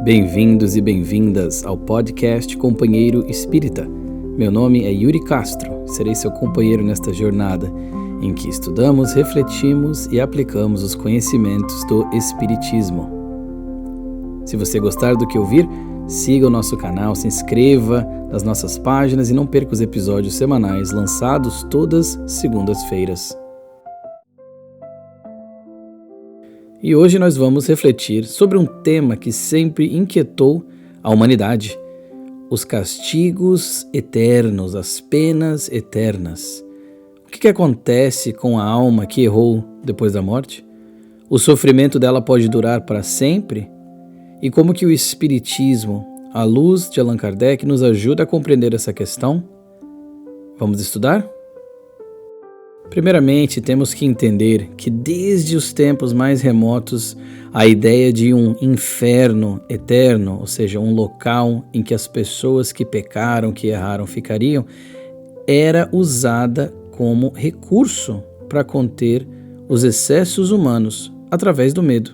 Bem-vindos e bem-vindas ao podcast Companheiro Espírita. Meu nome é Yuri Castro, serei seu companheiro nesta jornada em que estudamos, refletimos e aplicamos os conhecimentos do Espiritismo. Se você gostar do que ouvir, siga o nosso canal, se inscreva nas nossas páginas e não perca os episódios semanais lançados todas segundas-feiras. E hoje nós vamos refletir sobre um tema que sempre inquietou a humanidade: os castigos eternos, as penas eternas. O que acontece com a alma que errou depois da morte? O sofrimento dela pode durar para sempre? E como que o Espiritismo, à luz de Allan Kardec, nos ajuda a compreender essa questão? Vamos estudar? Primeiramente, temos que entender que desde os tempos mais remotos, a ideia de um inferno eterno, ou seja, um local em que as pessoas que pecaram, que erraram, ficariam, era usada como recurso para conter os excessos humanos através do medo.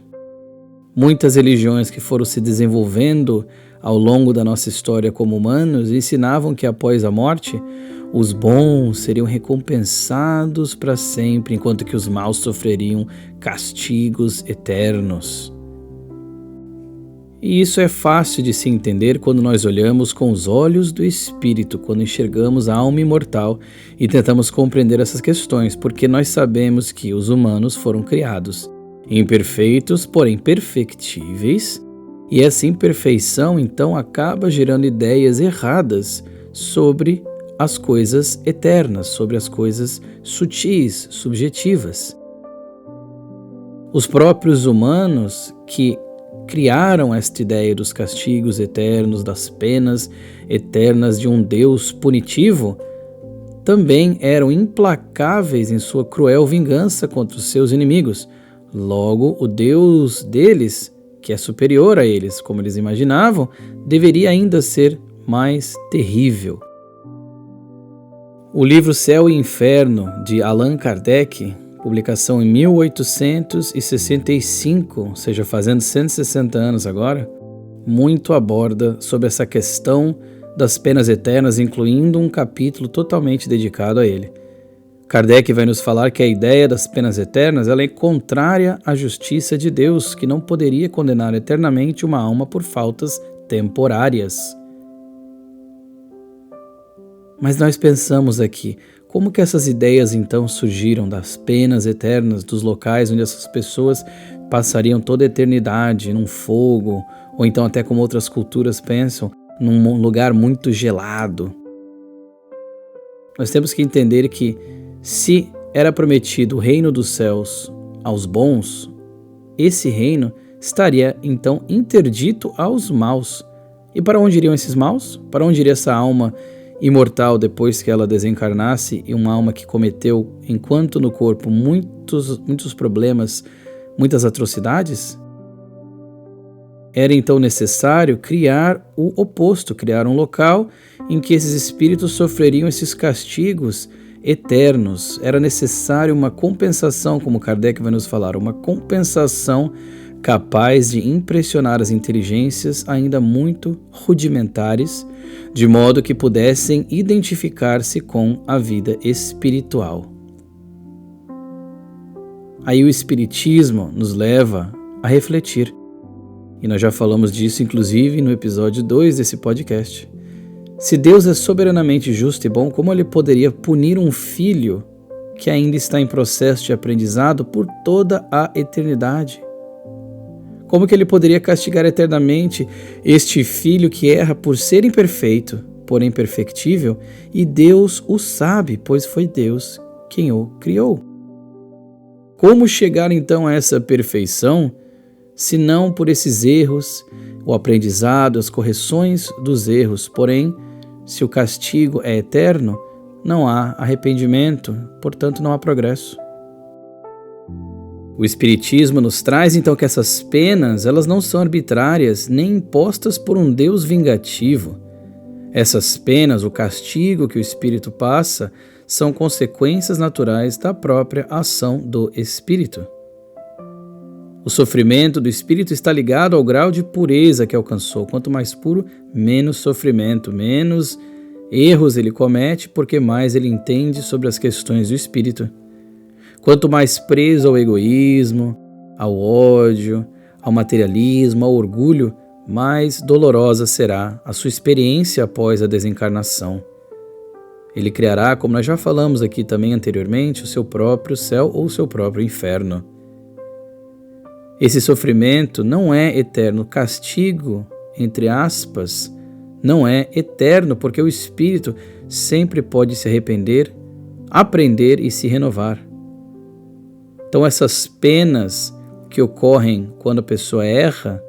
Muitas religiões que foram se desenvolvendo ao longo da nossa história como humanos ensinavam que após a morte, os bons seriam recompensados para sempre, enquanto que os maus sofreriam castigos eternos. E isso é fácil de se entender quando nós olhamos com os olhos do Espírito, quando enxergamos a alma imortal e tentamos compreender essas questões, porque nós sabemos que os humanos foram criados imperfeitos, porém perfectíveis, e essa imperfeição então acaba gerando ideias erradas sobre as coisas eternas, sobre as coisas sutis, subjetivas. Os próprios humanos que criaram esta ideia dos castigos eternos, das penas eternas de um Deus punitivo, também eram implacáveis em sua cruel vingança contra os seus inimigos. Logo, o Deus deles, que é superior a eles, como eles imaginavam, deveria ainda ser mais terrível. O livro Céu e Inferno, de Allan Kardec, publicação em 1865, ou seja, fazendo 160 anos agora, muito aborda sobre essa questão das penas eternas, incluindo um capítulo totalmente dedicado a ele. Kardec vai nos falar que a ideia das penas eternas ela é contrária à justiça de Deus, que não poderia condenar eternamente uma alma por faltas temporárias. Mas nós pensamos aqui, como que essas ideias então surgiram das penas eternas, dos locais onde essas pessoas passariam toda a eternidade num fogo, ou então até como outras culturas pensam, num lugar muito gelado? Nós temos que entender que se era prometido o reino dos céus aos bons, esse reino estaria então interdito aos maus. E para onde iriam esses maus? Para onde iria essa alma imortal depois que ela desencarnasse, e uma alma que cometeu, enquanto no corpo, muitos problemas, muitas atrocidades? Era então necessário criar o oposto, criar um local em que esses espíritos sofreriam esses castigos eternos. Era necessário uma compensação, como Kardec vai nos falar, uma compensação capaz de impressionar as inteligências ainda muito rudimentares, de modo que pudessem identificar-se com a vida espiritual. Aí o Espiritismo nos leva a refletir, e nós já falamos disso inclusive no episódio 2 desse podcast. Se Deus é soberanamente justo e bom, como ele poderia punir um filho que ainda está em processo de aprendizado por toda a eternidade? Como que ele poderia castigar eternamente este filho que erra por ser imperfeito, porém perfectível, e Deus o sabe, pois foi Deus quem o criou? Como chegar então a essa perfeição, se não por esses erros, o aprendizado, as correções dos erros? Porém, se o castigo é eterno, não há arrependimento, portanto não há progresso. O Espiritismo nos traz então que essas penas, elas não são arbitrárias nem impostas por um Deus vingativo. Essas penas, o castigo que o Espírito passa, são consequências naturais da própria ação do Espírito. O sofrimento do espírito está ligado ao grau de pureza que alcançou. Quanto mais puro, menos sofrimento, menos erros ele comete, porque mais ele entende sobre as questões do espírito. Quanto mais preso ao egoísmo, ao ódio, ao materialismo, ao orgulho, mais dolorosa será a sua experiência após a desencarnação. Ele criará, como nós já falamos aqui também anteriormente, o seu próprio céu ou o seu próprio inferno. Esse sofrimento não é eterno. Castigo, entre aspas, não é eterno, porque o espírito sempre pode se arrepender, aprender e se renovar. Então essas penas que ocorrem quando a pessoa erra,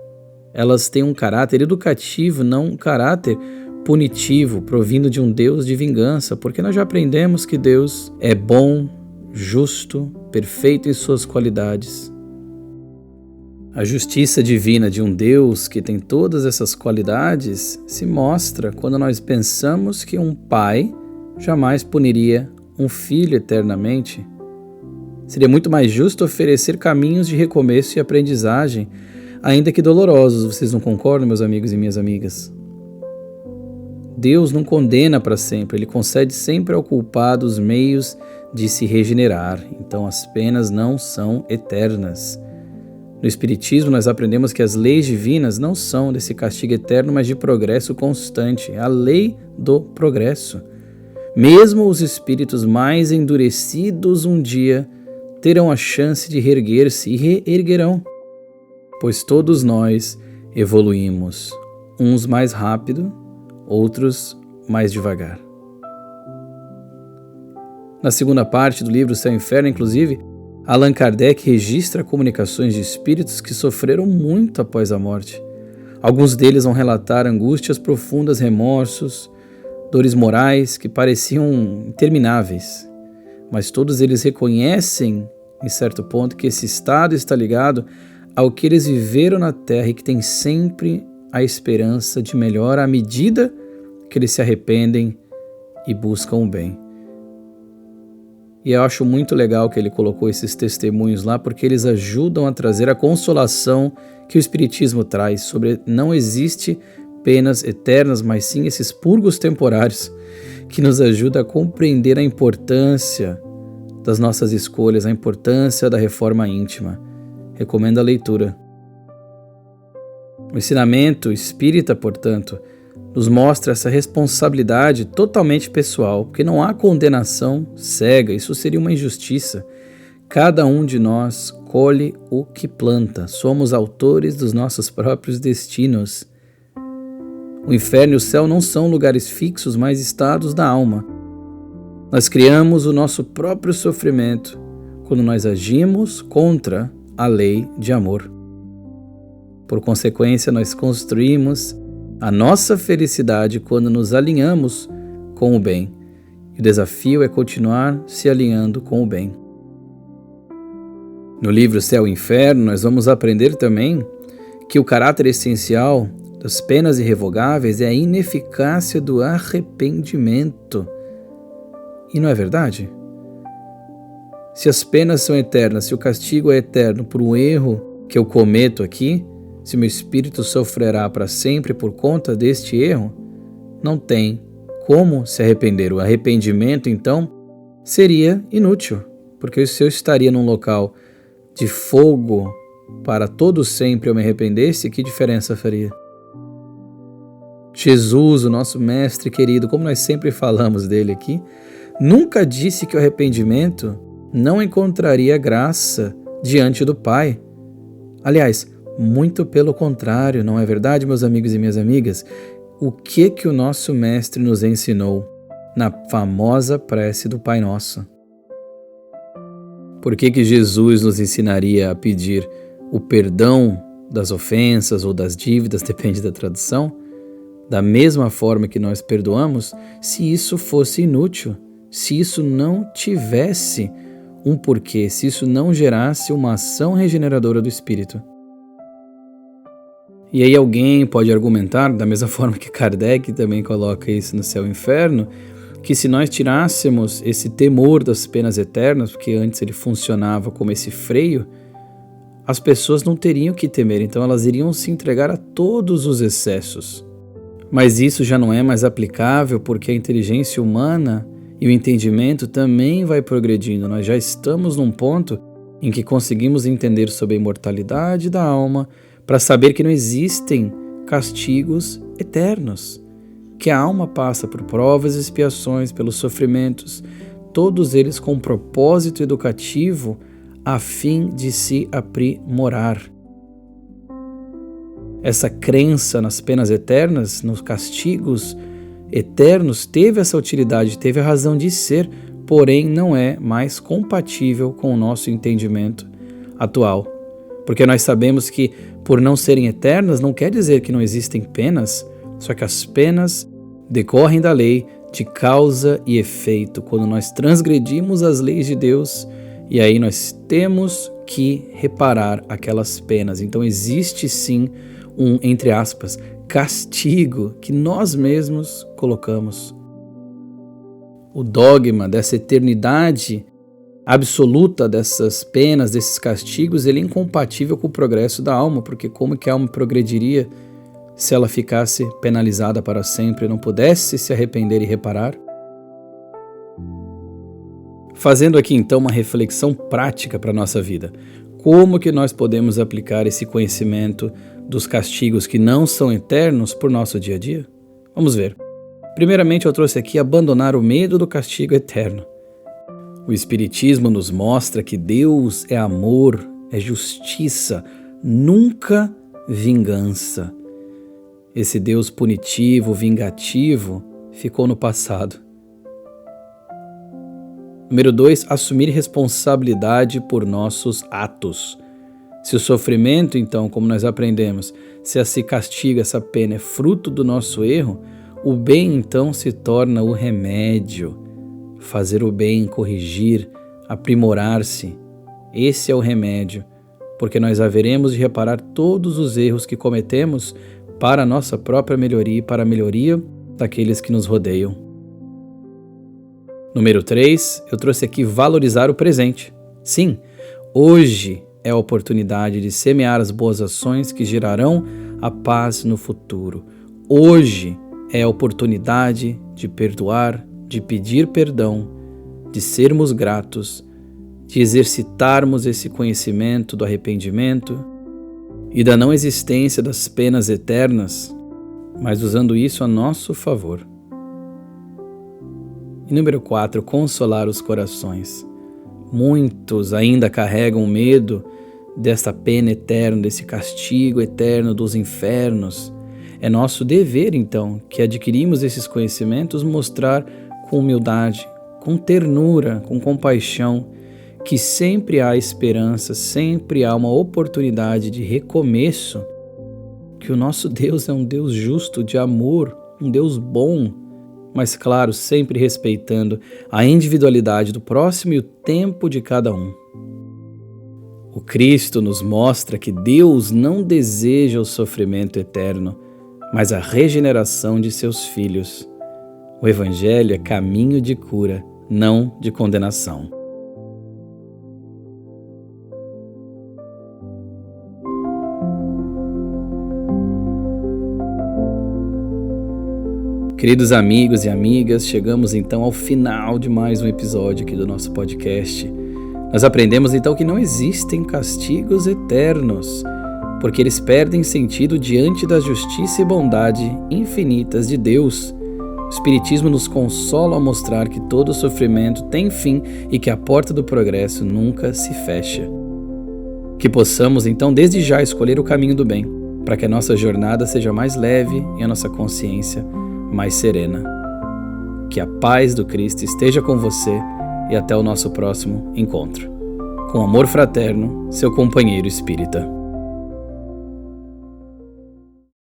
elas têm um caráter educativo, não um caráter punitivo, provindo de um Deus de vingança, porque nós já aprendemos que Deus é bom, justo, perfeito em suas qualidades. A justiça divina de um Deus que tem todas essas qualidades se mostra quando nós pensamos que um pai jamais puniria um filho eternamente. Seria muito mais justo oferecer caminhos de recomeço e aprendizagem, ainda que dolorosos. Vocês não concordam, meus amigos e minhas amigas? Deus não condena para sempre, Ele concede sempre ao culpado os meios de se regenerar. Então as penas não são eternas. No Espiritismo, nós aprendemos que as leis divinas não são desse castigo eterno, mas de progresso constante. A lei do progresso. Mesmo os espíritos mais endurecidos um dia terão a chance de reerguer-se e reerguerão, pois todos nós evoluímos, uns mais rápido, outros mais devagar. Na segunda parte do livro Céu e Inferno, inclusive, Allan Kardec registra comunicações de espíritos que sofreram muito após a morte. Alguns deles vão relatar angústias profundas, remorsos, dores morais que pareciam intermináveis. Mas todos eles reconhecem, em certo ponto, que esse estado está ligado ao que eles viveram na Terra e que tem sempre a esperança de melhor à medida que eles se arrependem e buscam o bem. E eu acho muito legal que ele colocou esses testemunhos lá, porque eles ajudam a trazer a consolação que o Espiritismo traz sobre não existe penas eternas, mas sim esses purgos temporários que nos ajuda a compreender a importância das nossas escolhas, a importância da reforma íntima. Recomendo a leitura. O ensinamento espírita, portanto, nos mostra essa responsabilidade totalmente pessoal, porque não há condenação cega, isso seria uma injustiça. Cada um de nós colhe o que planta, somos autores dos nossos próprios destinos. O inferno e o céu não são lugares fixos, mas estados da alma. Nós criamos o nosso próprio sofrimento quando nós agimos contra a lei de amor. Por consequência, nós construímos a nossa felicidade quando nos alinhamos com o bem. E o desafio é continuar se alinhando com o bem. No livro Céu e Inferno, nós vamos aprender também que o caráter essencial das penas irrevogáveis é a ineficácia do arrependimento. E não é verdade? Se as penas são eternas, se o castigo é eterno por um erro que eu cometo aqui, se meu espírito sofrerá para sempre por conta deste erro, não tem como se arrepender. O arrependimento, então, seria inútil, porque se eu estaria num local de fogo para todo sempre eu me arrependesse, que diferença faria? Jesus, o nosso mestre querido, como nós sempre falamos dele aqui, nunca disse que o arrependimento não encontraria graça diante do Pai. Aliás, muito pelo contrário, não é verdade, meus amigos e minhas amigas? O que o nosso mestre nos ensinou na famosa prece do Pai Nosso? Por que Jesus nos ensinaria a pedir o perdão das ofensas ou das dívidas, depende da tradução, da mesma forma que nós perdoamos, se isso fosse inútil, se isso não tivesse um porquê, se isso não gerasse uma ação regeneradora do Espírito? E aí alguém pode argumentar, da mesma forma que Kardec também coloca isso no Céu e Inferno, que se nós tirássemos esse temor das penas eternas, porque antes ele funcionava como esse freio, as pessoas não teriam que temer, então elas iriam se entregar a todos os excessos. Mas isso já não é mais aplicável porque a inteligência humana e o entendimento também vai progredindo. Nós já estamos num ponto em que conseguimos entender sobre a imortalidade da alma para saber que não existem castigos eternos, que a alma passa por provas e expiações, pelos sofrimentos, todos eles com um propósito educativo a fim de se aprimorar. Essa crença nas penas eternas, nos castigos eternos, teve essa utilidade, teve a razão de ser, porém não é mais compatível com o nosso entendimento atual. Porque nós sabemos que, por não serem eternas, não quer dizer que não existem penas, só que as penas decorrem da lei de causa e efeito, quando nós transgredimos as leis de Deus, e aí nós temos que reparar aquelas penas. Então existe sim um, entre aspas, castigo que nós mesmos colocamos. O dogma dessa eternidade absoluta dessas penas, desses castigos, ele é incompatível com o progresso da alma, porque como que a alma progrediria se ela ficasse penalizada para sempre e não pudesse se arrepender e reparar? Fazendo aqui então uma reflexão prática para a nossa vida. Como que nós podemos aplicar esse conhecimento dos castigos que não são eternos por nosso dia a dia? Vamos ver. Primeiramente eu trouxe aqui abandonar o medo do castigo eterno. O Espiritismo nos mostra que Deus é amor, é justiça, nunca vingança. Esse Deus punitivo, vingativo, ficou no passado. Número 2, assumir responsabilidade por nossos atos. Se o sofrimento, então, como nós aprendemos, se esse castigo, essa pena é fruto do nosso erro, o bem, então, se torna o remédio. Fazer o bem, corrigir, aprimorar-se, esse é o remédio, porque nós haveremos de reparar todos os erros que cometemos para a nossa própria melhoria e para a melhoria daqueles que nos rodeiam. Número 3, eu trouxe aqui valorizar o presente. Sim, hoje é a oportunidade de semear as boas ações que gerarão a paz no futuro. Hoje é a oportunidade de perdoar, de pedir perdão, de sermos gratos, de exercitarmos esse conhecimento do arrependimento e da não existência das penas eternas, mas usando isso a nosso favor. E número 4, consolar os corações. Muitos ainda carregam medo desta pena eterna, desse castigo eterno dos infernos. É nosso dever, então, que adquirimos esses conhecimentos, mostrar com humildade, com ternura, com compaixão, que sempre há esperança, sempre há uma oportunidade de recomeço, que o nosso Deus é um Deus justo, de amor, um Deus bom, mas claro, sempre respeitando a individualidade do próximo e o tempo de cada um. O Cristo nos mostra que Deus não deseja o sofrimento eterno, mas a regeneração de seus filhos. O Evangelho é caminho de cura, não de condenação. Queridos amigos e amigas, chegamos então ao final de mais um episódio aqui do nosso podcast. Nós aprendemos então que não existem castigos eternos, porque eles perdem sentido diante da justiça e bondade infinitas de Deus. O Espiritismo nos consola ao mostrar que todo sofrimento tem fim e que a porta do progresso nunca se fecha. Que possamos então desde já escolher o caminho do bem, para que a nossa jornada seja mais leve e a nossa consciência mais serena. Que a paz do Cristo esteja com você e até o nosso próximo encontro. Com amor fraterno, seu companheiro espírita.